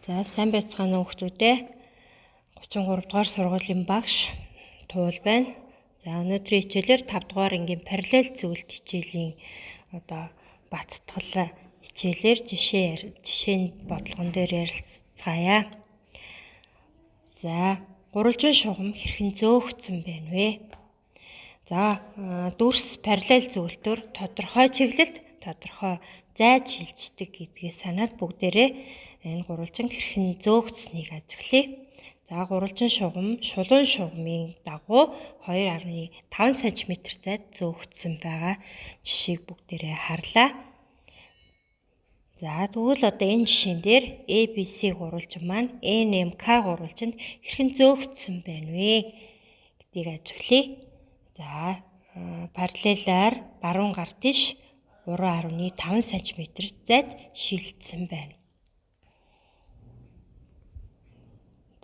За сайн байцгаана уу хүмүүдээ. 33 дугаар сургуулийн багш Туул байна. За өнөөдрийн хичээлээр 5 дугаар ангийн параллел зөвлөлт хичээлийн баттгал хичээлээр жишээний бодлогон дээр ярилцгаая. За гурвалжин шугам хэрхэн зөөгцсөн байна вэ? За дүрс параллел зөвлөлтөөр тодорхой чиглэлд тодорхой зайд шилждэг гэдгээс санаад бүгдээрээ энэ гурвалжин хэрхэн зөөгцснийг ажиглая. За гурвалжин шугам шулуун шугамын дагуу 2.5 см зайд зөөгцсөн байгаа жишээг бүгдээрээ харлаа. За тэгвэл энэ жишээн дээр ABC гурвалжин маань NMK гурвалжинд хэрхэн зөөгцсөн байна вэ гэдгийг ажиглая. За параллелаар баруун гар тиш 3.5 см зайд шилжсэн байна.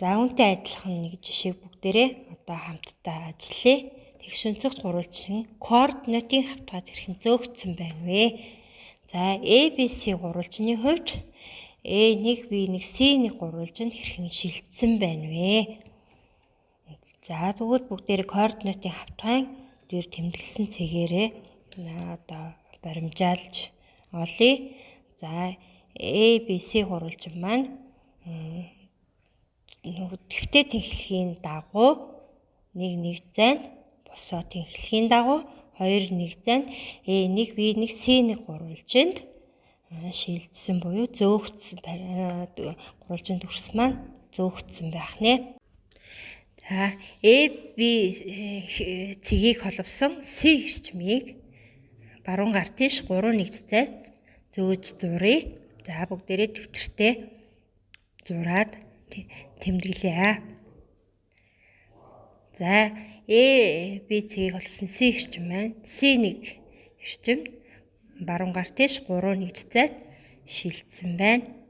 За үүнтэй адилхан нэг жишээг бүгдээрээ хамтдаа ажиллая. Тэгш өнцөгт гурвалжин координатын хавтгад хэрхэн зөөгцсөн байна вэ? За ABC гурвалжины хувьд A1, B1, C1 гурвалжинд хэрхэн шилжсэн байна вэ? За тэгвэл бүгдээрээ координатын хавтгын дээр тэмдэглэсэн цэгээрээ баримжаалж олъё. За ABC гурвалжин маань дэвтээ тэнхлэхийн дагуу нэг зайд босоо тэнхлэхийн дагуу 2 зайд A1, B1, C1 гурвалжинд шилжсэн буюу зөөгцсөн гурвалжин дүрс маань зөөгцсөн байх нэ. За AB цэгийг холбосон C эрчмийг баруун гар тийш 3 зайд зөөж зуръя. За бүгдээрээ дэвтэртээ зураад тэмдэглэе. За AB цэгийг холбосон C эрчим маань C1 эрчимд баруун гар тийш 3 зайд шилжсэн байна.